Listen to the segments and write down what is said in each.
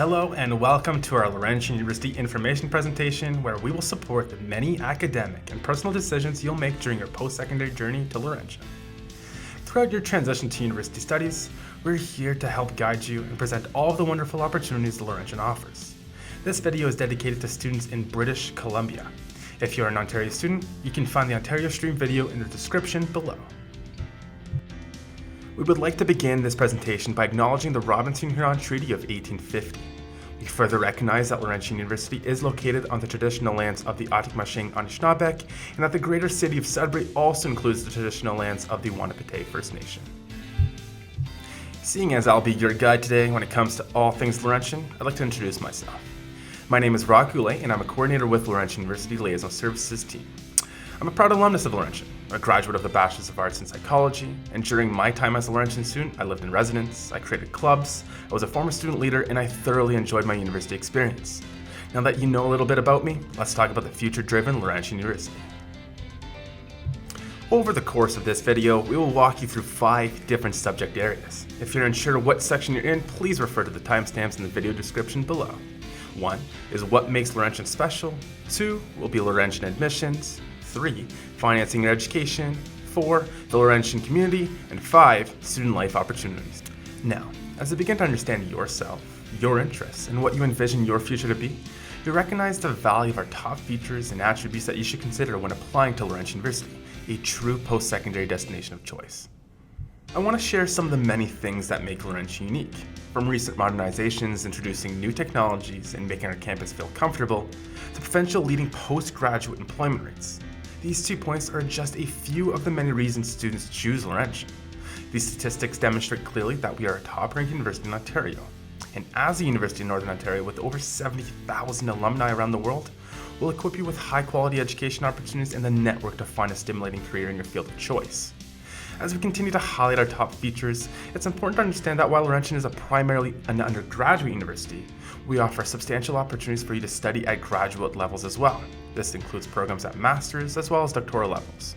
Hello and welcome to our Laurentian University information presentation, where we will support the many academic and personal decisions you'll make during your post-secondary journey to Laurentian. Throughout your transition to university studies, we're here to help guide you and present all of the wonderful opportunities the Laurentian offers. This video is dedicated to students in British Columbia. If you're an Ontario student, you can find the Ontario Stream video in the description below. We would like to begin this presentation by acknowledging the Robinson-Huron Treaty of 1850. We further recognize that Laurentian University is located on the traditional lands of the Atikomaashing Anishinaabeg, and that the greater city of Sudbury also includes the traditional lands of the Wahnapitae First Nation. Seeing as I'll be your guide today when it comes to all things Laurentian, I'd like to introduce myself. My name is Rock Goulet, and I'm a coordinator with Laurentian University Liaison Services team. I'm a proud alumnus of Laurentian, a graduate of the Bachelor's of Arts in Psychology, and during my time as a Laurentian student, I lived in residence, I created clubs, I was a former student leader, and I thoroughly enjoyed my university experience. Now that you know a little bit about me, let's talk about the future-driven Laurentian University. Over the course of this video, we will walk you through 5 different subject areas. If you're unsure what section you're in, please refer to the timestamps in the video description below. 1 is what makes Laurentian special, 2 will be Laurentian admissions, 3, financing your education, 4, the Laurentian community, and 5, student life opportunities. Now, as you begin to understand yourself, your interests, and what you envision your future to be, you recognize the value of our top features and attributes that you should consider when applying to Laurentian University, a true post-secondary destination of choice. I want to share some of the many things that make Laurentian unique, from recent modernizations introducing new technologies and making our campus feel comfortable, to provincial leading postgraduate employment rates. These 2 points are just a few of the many reasons students choose Laurentian. These statistics demonstrate clearly that we are a top-ranked university in Ontario. And as a university in Northern Ontario with over 70,000 alumni around the world, we'll equip you with high-quality education opportunities and the network to find a stimulating career in your field of choice. As we continue to highlight our top features, it's important to understand that while Laurentian is primarily an undergraduate university, we offer substantial opportunities for you to study at graduate levels as well. This includes programs at master's as well as doctoral levels.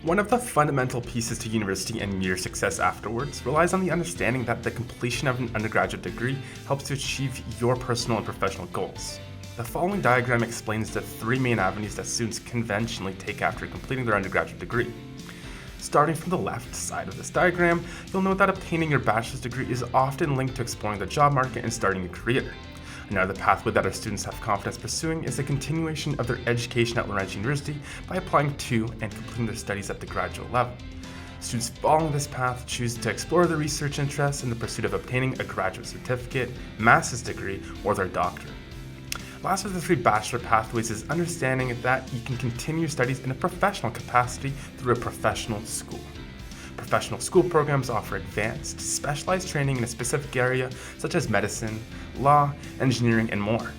One of the fundamental pieces to university and your success afterwards relies on the understanding that the completion of an undergraduate degree helps to achieve your personal and professional goals. The following diagram explains the 3 main avenues that students conventionally take after completing their undergraduate degree. Starting from the left side of this diagram, you'll note that obtaining your bachelor's degree is often linked to exploring the job market and starting a career. Another pathway that our students have confidence pursuing is the continuation of their education at Laurentian University by applying to and completing their studies at the graduate level. Students following this path choose to explore their research interests in the pursuit of obtaining a graduate certificate, master's degree, or their doctorate. Last of the 3 bachelor pathways is understanding that you can continue studies in a professional capacity through a professional school. Professional school programs offer advanced, specialized training in a specific area such as medicine, law, engineering, and more.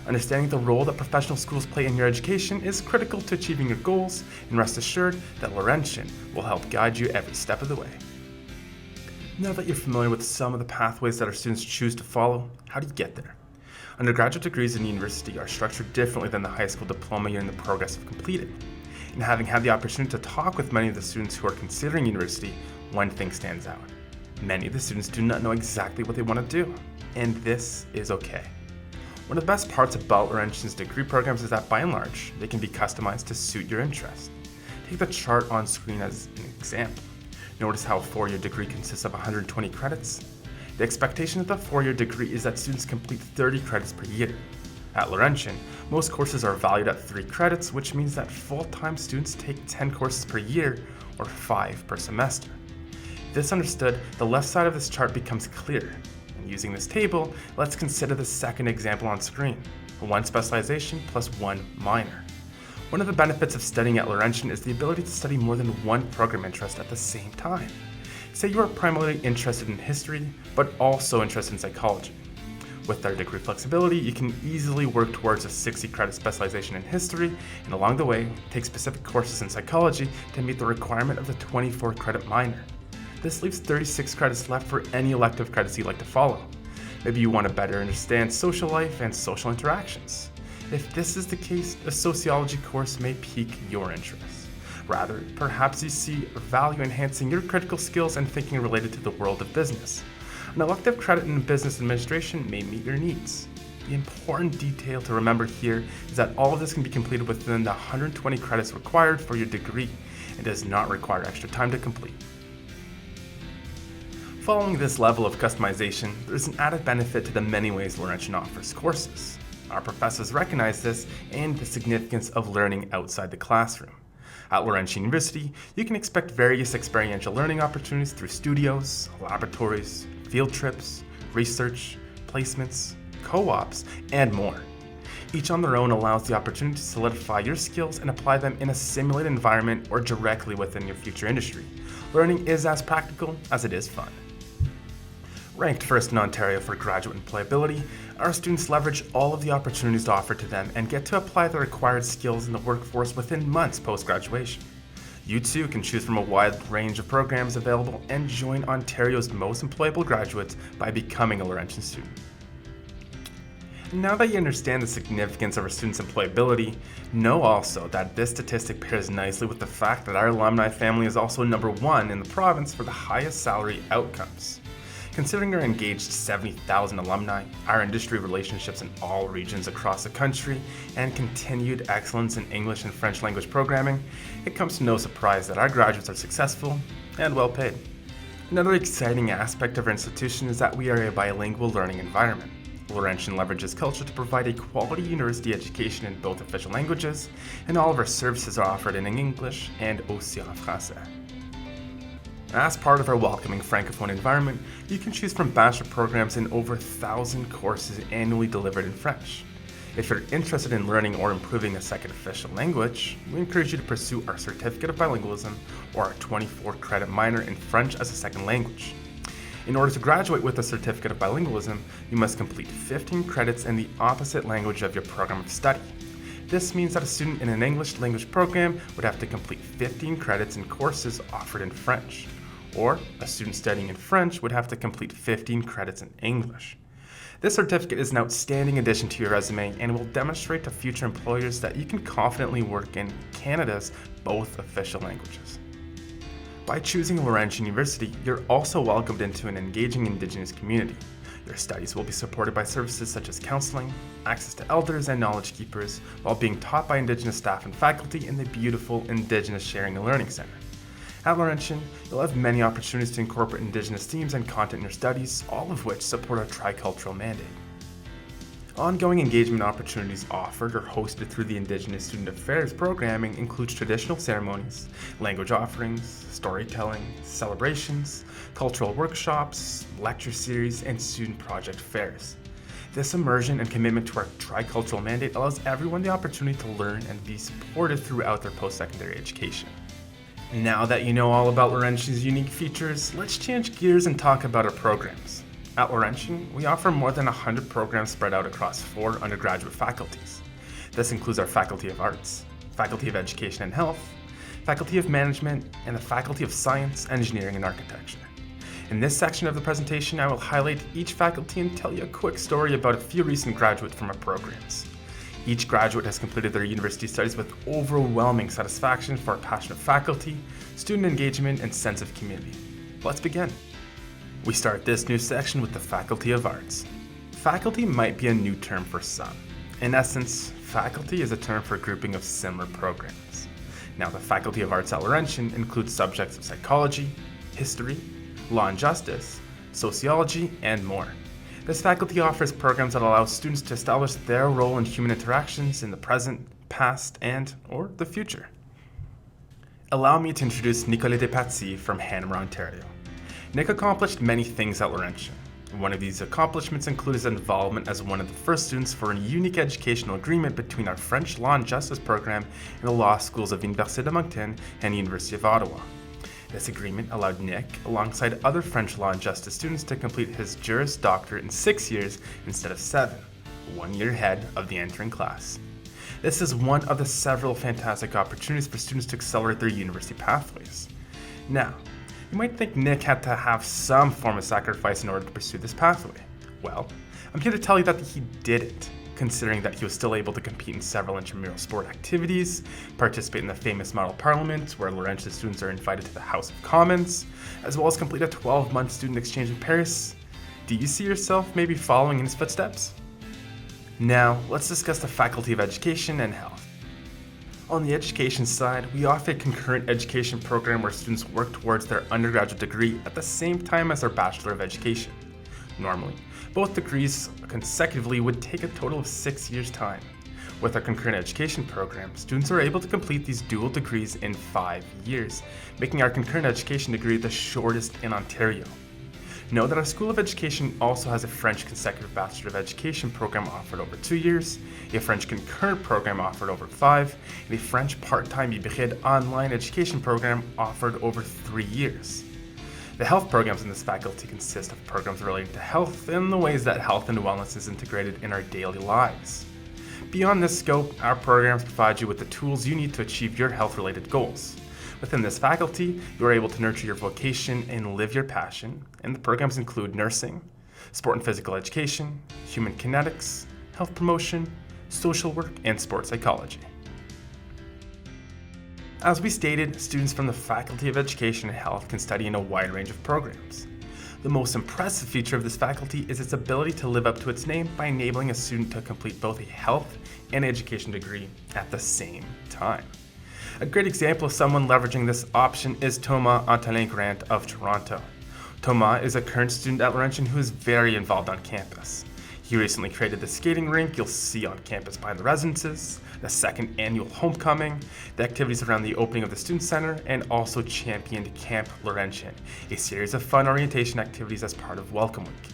Understanding the role that professional schools play in your education is critical to achieving your goals, and rest assured that Laurentian will help guide you every step of the way. Now that you're familiar with some of the pathways that our students choose to follow, how do you get there? Undergraduate degrees in university are structured differently than the high school diploma you're in the progress of completing. And having had the opportunity to talk with many of the students who are considering university, one thing stands out. Many of the students do not know exactly what they want to do, and this is okay. One of the best parts about Laurentian's degree programs is that by and large, they can be customized to suit your interests. Take the chart on screen as an example. Notice how a 4-year degree consists of 120 credits. The expectation of the 4-year degree is that students complete 30 credits per year. At Laurentian, most courses are valued at 3 credits, which means that full-time students take 10 courses per year, or 5 per semester. This understood, the left side of this chart becomes clear. And using this table, let's consider the second example on screen, 1 specialization plus 1 minor. One of the benefits of studying at Laurentian is the ability to study more than 1 program interest at the same time. Say you are primarily interested in history, but also interested in psychology. With our degree flexibility, you can easily work towards a 60-credit specialization in history, and along the way, take specific courses in psychology to meet the requirement of the 24-credit minor. This leaves 36 credits left for any elective credits you'd like to follow. Maybe you want to better understand social life and social interactions. If this is the case, a sociology course may pique your interest. Rather, perhaps you see value enhancing your critical skills and thinking related to the world of business. An elective credit in business administration may meet your needs. The important detail to remember here is that all of this can be completed within the 120 credits required for your degree and does not require extra time to complete. Following this level of customization, there is an added benefit to the many ways Laurentian offers courses. Our professors recognize this and the significance of learning outside the classroom. At Laurentian University, you can expect various experiential learning opportunities through studios, laboratories, field trips, research, placements, co-ops, and more. Each on their own allows the opportunity to solidify your skills and apply them in a simulated environment or directly within your future industry. Learning is as practical as it is fun. Ranked first in Ontario for graduate employability, our students leverage all of the opportunities offered to them and get to apply the required skills in the workforce within months post-graduation. You too can choose from a wide range of programs available and join Ontario's most employable graduates by becoming a Laurentian student. Now that you understand the significance of our students' employability, know also that this statistic pairs nicely with the fact that our alumni family is also #1 in the province for the highest salary outcomes. Considering our engaged 70,000 alumni, our industry relationships in all regions across the country, and continued excellence in English and French language programming, it comes to no surprise that our graduates are successful and well paid. Another exciting aspect of our institution is that we are a bilingual learning environment. Laurentian leverages culture to provide a quality university education in both official languages, and all of our services are offered in English and aussi en français. As part of our welcoming francophone environment, you can choose from bachelor programs in over 1,000 courses annually delivered in French. If you're interested in learning or improving a second official language, we encourage you to pursue our Certificate of Bilingualism or our 24-credit minor in French as a second language. In order to graduate with a Certificate of Bilingualism, you must complete 15 credits in the opposite language of your program of study. This means that a student in an English language program would have to complete 15 credits in courses offered in French, or a student studying in French would have to complete 15 credits in English. This certificate is an outstanding addition to your resume and will demonstrate to future employers that you can confidently work in Canada's both official languages. By choosing Laurentian University, you're also welcomed into an engaging Indigenous community. Your studies will be supported by services such as counseling, access to elders and knowledge keepers, while being taught by Indigenous staff and faculty in the beautiful Indigenous Sharing and Learning Center. At Laurentian, you'll have many opportunities to incorporate Indigenous themes and content in your studies, all of which support our tricultural mandate. Ongoing engagement opportunities offered or hosted through the Indigenous Student Affairs programming includes traditional ceremonies, language offerings, storytelling, celebrations, cultural workshops, lecture series, and student project fairs. This immersion and commitment to our tricultural mandate allows everyone the opportunity to learn and be supported throughout their post-secondary education. Now that you know all about Laurentian's unique features, let's change gears and talk about our programs. At Laurentian, we offer more than 100 programs spread out across 4 undergraduate faculties. This includes our Faculty of Arts, Faculty of Education and Health, Faculty of Management, and the Faculty of Science, Engineering, and Architecture. In this section of the presentation, I will highlight each faculty and tell you a quick story about a few recent graduates from our programs. Each graduate has completed their university studies with overwhelming satisfaction for our passionate faculty, student engagement, and sense of community. Let's begin. We start this new section with the Faculty of Arts. Faculty might be a new term for some. In essence, faculty is a term for a grouping of similar programs. Now, the Faculty of Arts at Laurentian includes subjects of psychology, history, law and justice, sociology, and more. This faculty offers programs that allow students to establish their role in human interactions in the present, past, and/or the future. Allow me to introduce Nicolas Despatie from Hanover, Ontario. Nick accomplished many things at Laurentian. One of these accomplishments includes his involvement as one of the first students for a unique educational agreement between our French Law and Justice program and the law schools of Université de Moncton and University of Ottawa. This agreement allowed Nick, alongside other French Law and Justice students, to complete his Juris Doctorate in 6 years instead of 7, 1 year ahead of the entering class. This is one of the several fantastic opportunities for students to accelerate their university pathways. Now, you might think Nick had to have some form of sacrifice in order to pursue this pathway. Well, I'm here to tell you that he didn't, considering that he was still able to compete in several intramural sport activities, participate in the famous Model Parliament, where Laurentian students are invited to the House of Commons, as well as complete a 12-month student exchange in Paris, Do you see yourself maybe following in his footsteps? Now, let's discuss the Faculty of Education and Health. On the education side, we offer a concurrent education program where students work towards their undergraduate degree at the same time as their Bachelor of Education. Normally, both degrees consecutively would take a total of 6 years' time. With our concurrent education program, students are able to complete these dual degrees in 5 years, making our concurrent education degree the shortest in Ontario. Know that our School of Education also has a French consecutive Bachelor of Education program offered over 2 years, a French concurrent program offered over 5, and a French part-time hybride online education program offered over 3 years. The health programs in this faculty consist of programs relating to health and the ways that health and wellness is integrated in our daily lives. Beyond this scope, our programs provide you with the tools you need to achieve your health-related goals. Within this faculty, you are able to nurture your vocation and live your passion, and the programs include nursing, sport and physical education, human kinetics, health promotion, social work, and sports psychology. As we stated, students from the Faculty of Education and Health can study in a wide range of programs. The most impressive feature of this faculty is its ability to live up to its name by enabling a student to complete both a health and education degree at the same time. A great example of someone leveraging this option is Thomas Antelin Grant of Toronto. Thomas is a current student at Laurentian who is very involved on campus. He recently created the skating rink you'll see on campus behind the residences, the second annual homecoming, the activities around the opening of the student center, and also championed Camp Laurentian, a series of fun orientation activities as part of Welcome Week.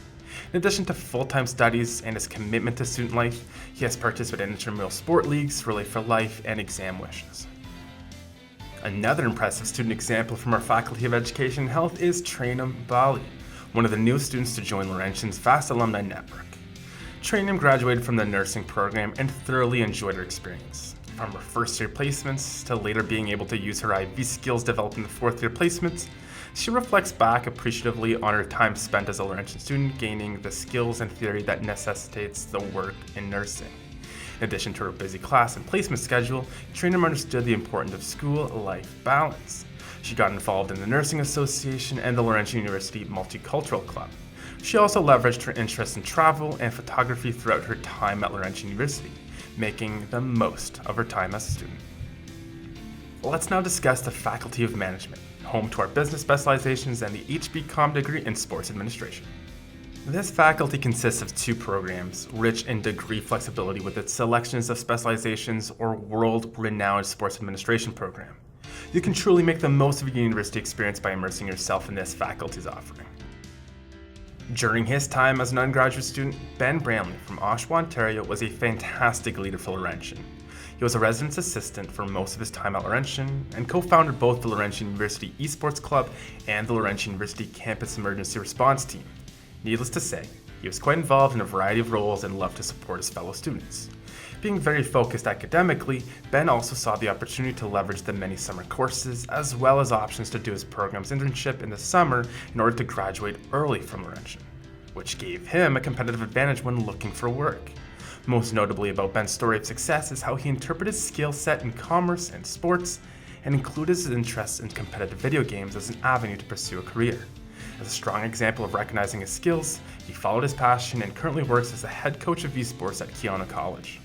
In addition to full-time studies and his commitment to student life, he has participated in intramural sport leagues, Relay for Life, and Exam Wishes. Another impressive student example from our Faculty of Education and Health is Trainum Bali, one of the newest students to join Laurentian's vast alumni network. Trainum graduated from the nursing program and thoroughly enjoyed her experience. From her first-year placements to later being able to use her IV skills developed in the fourth-year placements, she reflects back appreciatively on her time spent as a Laurentian student gaining the skills and theory that necessitates the work in nursing. In addition to her busy class and placement schedule, Trainum understood the importance of school-life balance. She got involved in the Nursing Association and the Laurentian University Multicultural Club. She also leveraged her interest in travel and photography throughout her time at Laurentian University, making the most of her time as a student. Let's now discuss the Faculty of Management, home to our business specializations and the HB.Com degree in sports administration. This faculty consists of 2 programs, rich in degree flexibility with its selections of specializations or world-renowned sports administration program. You can truly make the most of your university experience by immersing yourself in this faculty's offering. During his time as an undergraduate student, Ben Bramley from Oshawa, Ontario was a fantastic leader for Laurentian. He was a residence assistant for most of his time at Laurentian and co-founded both the Laurentian University Esports Club and the Laurentian University Campus Emergency Response Team. Needless to say, he was quite involved in a variety of roles and loved to support his fellow students. Being very focused academically, Ben also saw the opportunity to leverage the many summer courses as well as options to do his program's internship in the summer in order to graduate early from Laurentian, which gave him a competitive advantage when looking for work. Most notably about Ben's story of success is how he interpreted his skill set in commerce and sports and included his interests in competitive video games as an avenue to pursue a career. As a strong example of recognizing his skills, he followed his passion and currently works as the head coach of esports at Keona College.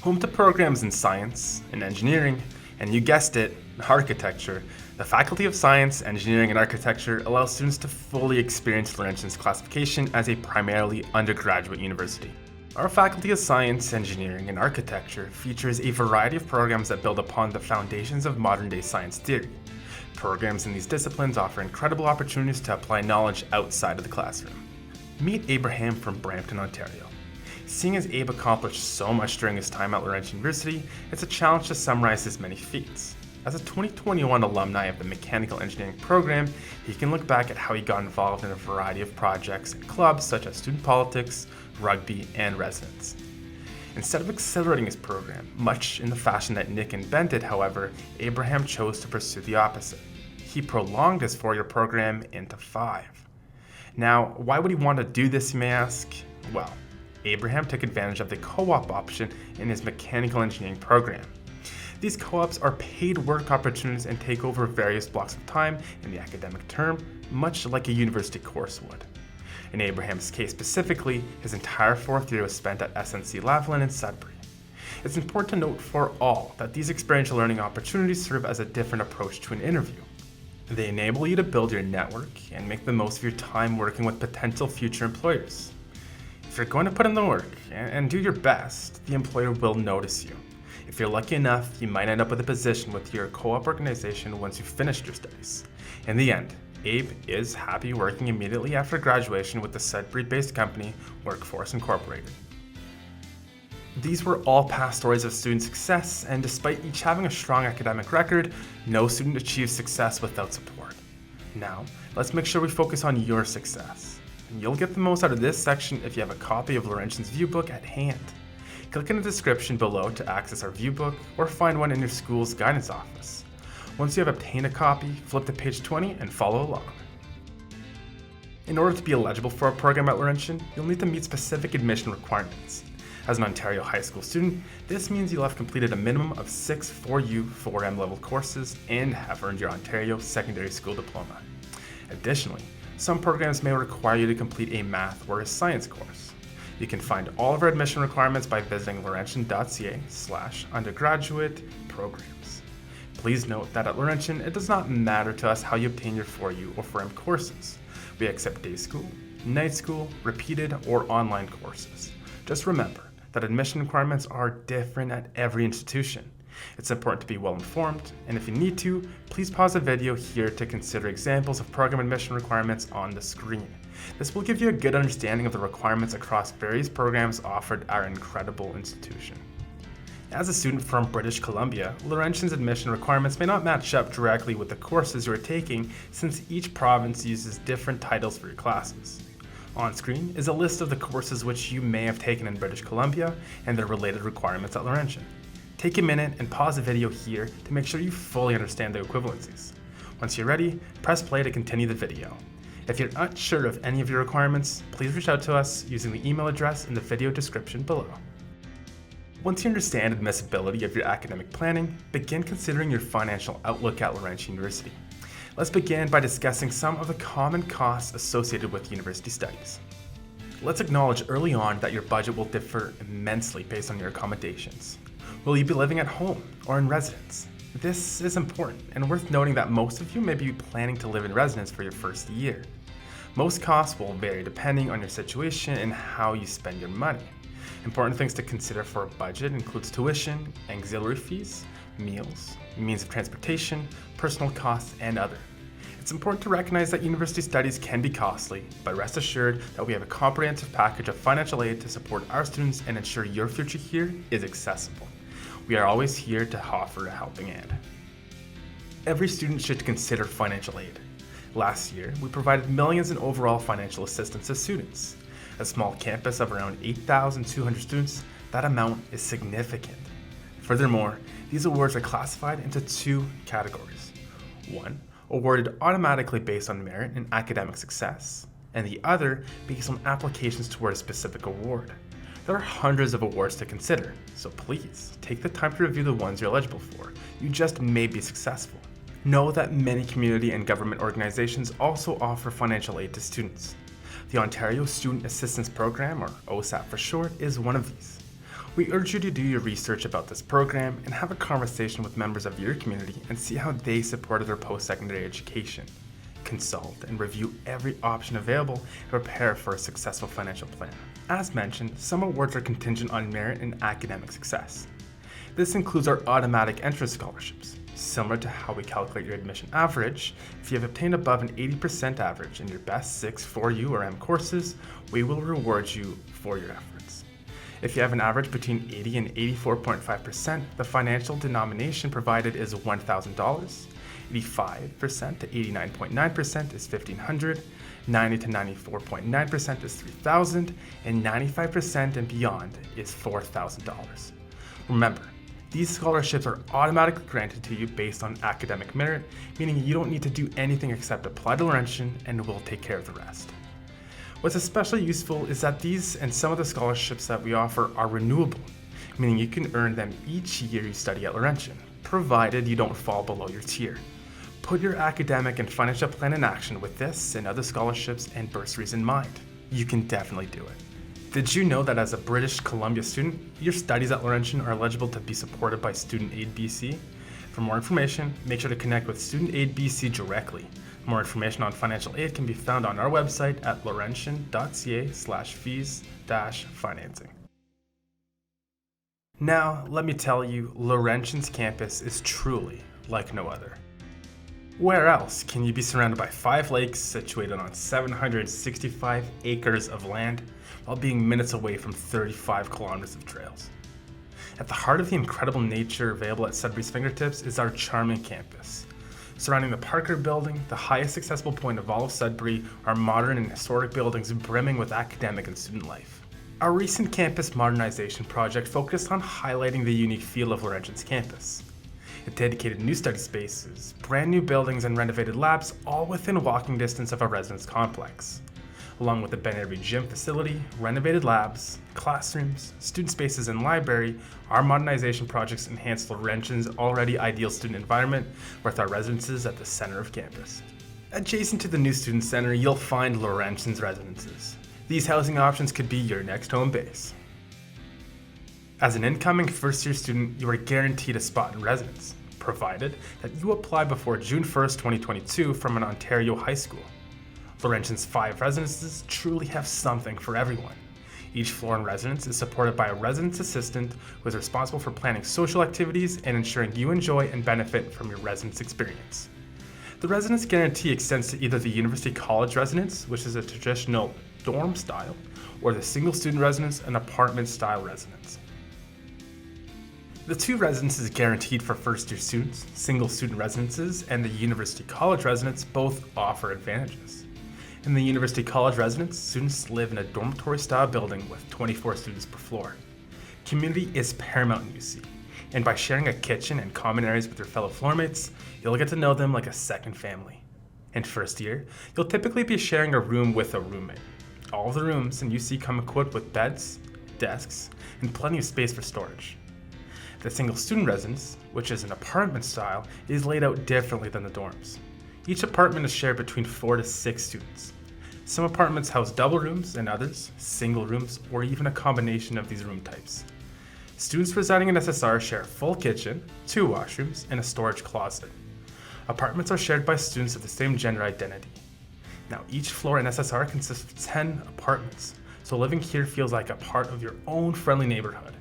Home to programs in science and engineering, and you guessed it, architecture, the Faculty of Science, Engineering, and Architecture allows students to fully experience Laurentian's classification as a primarily undergraduate university. Our Faculty of Science, Engineering, and Architecture features a variety of programs that build upon the foundations of modern-day science theory. Programs in these disciplines offer incredible opportunities to apply knowledge outside of the classroom. Meet Abraham from Brampton, Ontario. Seeing as Abe accomplished so much during his time at Laurentian University, it's a challenge to summarize his many feats. As a 2021 alumni of the Mechanical Engineering program, he can look back at how he got involved in a variety of projects and clubs such as student politics, rugby, and residence. Instead of accelerating his program, much in the fashion that Nick and Ben did, however, Abraham chose to pursue the opposite. He prolonged his 4-year program into 5. Now, why would he want to do this, you may ask? Well, Abraham took advantage of the co-op option in his mechanical engineering program. These co-ops are paid work opportunities and take over various blocks of time in the academic term, much like a university course would. In Abraham's case specifically, his entire fourth year was spent at SNC-Lavalin in Sudbury. It's important to note for all that these experiential learning opportunities serve as a different approach to an interview. They enable you to build your network and make the most of your time working with potential future employers. If you're going to put in the work and do your best, the employer will notice you. If you're lucky enough, you might end up with a position with your co-op organization once you've finished your studies. In the end, Abe is happy working immediately after graduation with the Sudbury-based company Workforce Incorporated. These were all past stories of student success, and despite each having a strong academic record, no student achieves success without support. Now, let's make sure we focus on your success. And you'll get the most out of this section if you have a copy of Laurentian's viewbook at hand. Click in the description below to access our viewbook or find one in your school's guidance office. Once you have obtained a copy, flip to page 20 and follow along. In order to be eligible for a program at Laurentian, you'll need to meet specific admission requirements. As an Ontario high school student, this means you'll have completed a minimum of 6 4U 4M level courses and have earned your Ontario secondary school diploma. Additionally, some programs may require you to complete a math or a science course. You can find all of our admission requirements by visiting laurentian.ca/undergraduate programs. Please note that at Laurentian, it does not matter to us how you obtain your 4U or 4M courses. We accept day school, night school, repeated, or online courses. Just remember that admission requirements are different at every institution. It's important to be well informed, and if you need to, please pause the video here to consider examples of program admission requirements on the screen. This will give you a good understanding of the requirements across various programs offered at our incredible institution. As a student from British Columbia, Laurentian's admission requirements may not match up directly with the courses you are taking, since each province uses different titles for your classes. On screen is a list of the courses which you may have taken in British Columbia and their related requirements at Laurentian. Take a minute and pause the video here to make sure you fully understand the equivalencies. Once you're ready, press play to continue the video. If you're unsure of any of your requirements, please reach out to us using the email address in the video description below. Once you understand admissibility of your academic planning, begin considering your financial outlook at Laurentian University. Let's begin by discussing some of the common costs associated with university studies. Let's acknowledge early on that your budget will differ immensely based on your accommodations. Will you be living at home or in residence? This is important and worth noting that most of you may be planning to live in residence for your first year. Most costs will vary depending on your situation and how you spend your money. Important things to consider for a budget includes tuition, auxiliary fees, meals, means of transportation, personal costs, and other. It's important to recognize that university studies can be costly, but rest assured that we have a comprehensive package of financial aid to support our students and ensure your future here is accessible. We are always here to offer a helping hand. Every student should consider financial aid. Last year, we provided millions in overall financial assistance to students. A small campus of around 8,200 students, that amount is significant. Furthermore, these awards are classified into 2 categories. One, awarded automatically based on merit and academic success, and the other based on applications toward a specific award. There are hundreds of awards to consider, so please take the time to review the ones you're eligible for. You just may be successful. Know that many community and government organizations also offer financial aid to students. The Ontario Student Assistance Program, or OSAP for short, is one of these. We urge you to do your research about this program and have a conversation with members of your community and see how they supported their post-secondary education. Consult and review every option available and prepare for a successful financial plan. As mentioned, some awards are contingent on merit and academic success. This includes our automatic entrance scholarships. Similar to how we calculate your admission average, if you have obtained above an 80% average in your best 6 4U or M courses, we will reward you for your efforts. If you have an average between 80 and 84.5%, the financial denomination provided is $1,000, 85% to 89.9% is $1,500, 90 to 94.9% is $3,000, and 95% and beyond is $4,000. Remember, these scholarships are automatically granted to you based on academic merit, meaning you don't need to do anything except apply to Laurentian and we'll take care of the rest. What's especially useful is that these and some of the scholarships that we offer are renewable, meaning you can earn them each year you study at Laurentian, provided you don't fall below your tier. Put your academic and financial plan in action with this and other scholarships and bursaries in mind. you can definitely do it. Did you know that as a British Columbia student, your studies at Laurentian are eligible to be supported by Student Aid BC? For more information, make sure to connect with Student Aid BC directly. More information on financial aid can be found on our website at laurentian.ca/fees-financing. Now, let me tell you, Laurentian's campus is truly like no other. Where else can you be surrounded by 5 lakes situated on 765 acres of land while being minutes away from 35 kilometers of trails? At the heart of the incredible nature available at Sudbury's fingertips is our charming campus. Surrounding the Parker Building, the highest accessible point of all of Sudbury, are modern and historic buildings brimming with academic and student life. Our recent campus modernization project focused on highlighting the unique feel of Laurentian's campus. It dedicated new study spaces, brand new buildings, and renovated labs, all within walking distance of our residence complex. Along with the Ben Avery gym facility, renovated labs, classrooms, student spaces, and library, our modernization projects enhance Laurentian's already ideal student environment with our residences at the center of campus. Adjacent to the new student center, you'll find Laurentian's residences. These housing options could be your next home base. As an incoming first-year student, you are guaranteed a spot in residence, provided that you apply before June 1st, 2022 from an Ontario high school. Laurentian's 5 residences truly have something for everyone. Each floor in residence is supported by a residence assistant who is responsible for planning social activities and ensuring you enjoy and benefit from your residence experience. The residence guarantee extends to either the University College residence, which is a traditional dorm style, or the single student residence, an apartment style residence. The 2 residences guaranteed for first-year students, single student residences, and the University College residence both offer advantages. In the University College residence, students live in a dormitory-style building with 24 students per floor. Community is paramount in UC, and by sharing a kitchen and common areas with your fellow floormates, you'll get to know them like a second family. In first year, you'll typically be sharing a room with a roommate. All of the rooms in UC come equipped with beds, desks, and plenty of space for storage. The single student residence, which is an apartment style, is laid out differently than the dorms. Each apartment is shared between 4 to 6 students. Some apartments house double rooms and others, single rooms, or even a combination of these room types. Students residing in SSR share a full kitchen, 2 washrooms, and a storage closet. Apartments are shared by students of the same gender identity. Now, each floor in SSR consists of 10 apartments, so living here feels like a part of your own friendly neighborhood.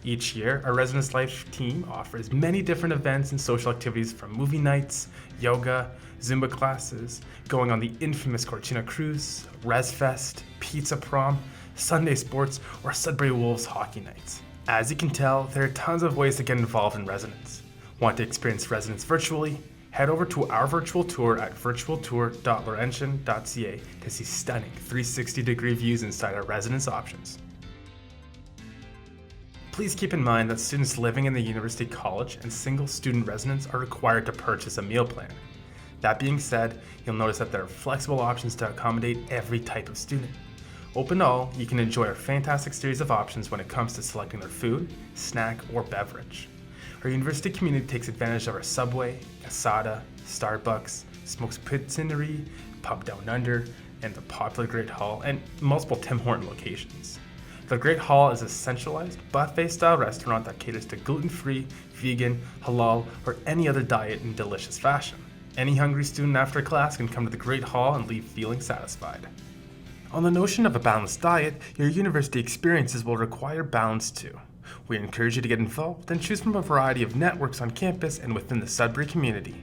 Each year, our Residence Life team offers many different events and social activities, from movie nights, yoga, Zumba classes, going on the infamous Cortina Cruise, Res Fest, Pizza Prom, Sunday Sports, or Sudbury Wolves hockey nights. As you can tell, there are tons of ways to get involved in residence. Want to experience residence virtually? Head over to our virtual tour at virtualtour.laurentian.ca to see stunning 360-degree views inside our residence options. Please keep in mind that students living in the University College and single student residence are required to purchase a meal plan. That being said, you'll notice that there are flexible options to accommodate every type of student. Open to all, you can enjoy our fantastic series of options when it comes to selecting their food, snack, or beverage. Our university community takes advantage of our Subway, Casada, Starbucks, Smokes Pizzeria, Pub Down Under, and the popular Great Hall, and multiple Tim Horton locations. The Great Hall is a centralized, buffet-style restaurant that caters to gluten-free, vegan, halal, or any other diet in delicious fashion. Any hungry student after class can come to the Great Hall and leave feeling satisfied. On the notion of a balanced diet, your university experiences will require balance too. We encourage you to get involved and choose from a variety of networks on campus and within the Sudbury community.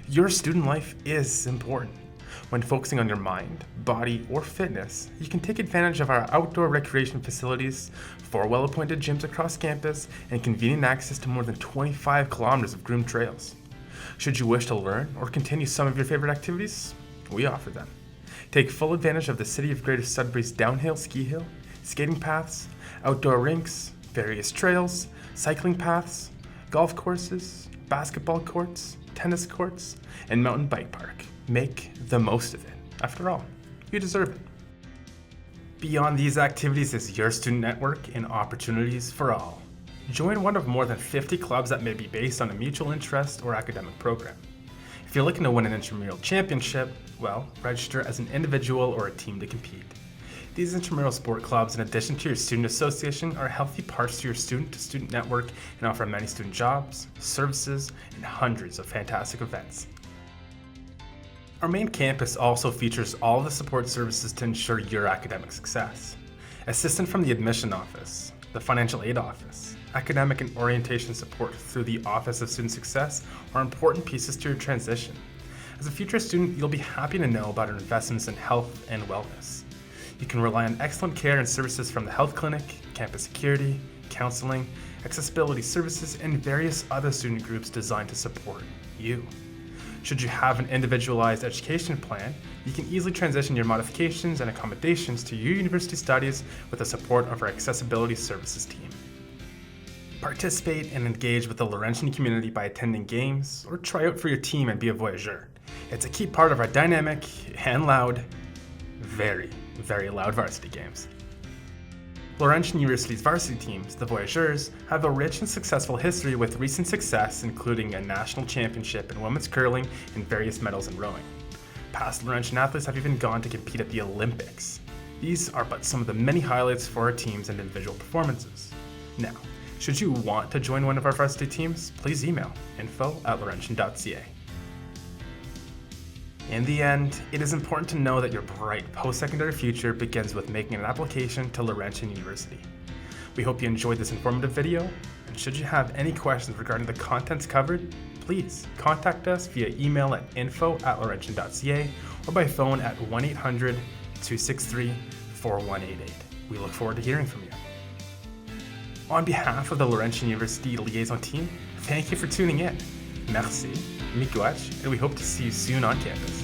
Your student life is important. When focusing on your mind, body, or fitness, you can take advantage of our outdoor recreation facilities, 4 well-appointed gyms across campus, and convenient access to more than 25 kilometers of groomed trails. Should you wish to learn or continue some of your favorite activities, we offer them. Take full advantage of the City of Greater Sudbury's downhill ski hill, skating paths, outdoor rinks, various trails, cycling paths, golf courses, basketball courts, tennis courts, and mountain bike park. Make the most of it. After all, you deserve it. Beyond these activities is your student network and opportunities for all. Join one of more than 50 clubs that may be based on a mutual interest or academic program. If you're looking to win an intramural championship, well, register as an individual or a team to compete. These intramural sport clubs, in addition to your student association, are healthy parts to your student-to-student network and offer many student jobs, services, and hundreds of fantastic events. Our main campus also features all the support services to ensure your academic success. Assistance from the admission office, the financial aid office, academic and orientation support through the Office of Student Success are important pieces to your transition. As a future student, you'll be happy to know about our investments in health and wellness. You can rely on excellent care and services from the health clinic, campus security, counseling, accessibility services, and various other student groups designed to support you. Should you have an individualized education plan, you can easily transition your modifications and accommodations to your university studies with the support of our accessibility services team. Participate and engage with the Laurentian community by attending games or try out for your team and be a voyageur. It's a key part of our dynamic and loud, very loud varsity games. Laurentian University's varsity teams, the Voyageurs, have a rich and successful history with recent success including a national championship in women's curling and various medals in rowing. Past Laurentian athletes have even gone to compete at the Olympics. These are but some of the many highlights for our teams and individual performances. Now, should you want to join one of our varsity teams, please email info@laurentian.ca. In the end, it is important to know that your bright post-secondary future begins with making an application to Laurentian University. We hope you enjoyed this informative video, and should you have any questions regarding the contents covered, please contact us via email at info@laurentian.ca or by phone at 1-800-263-4188. We look forward to hearing from you. On behalf of the Laurentian University Liaison Team, thank you for tuning in. Merci, miigwech, and we hope to see you soon on campus.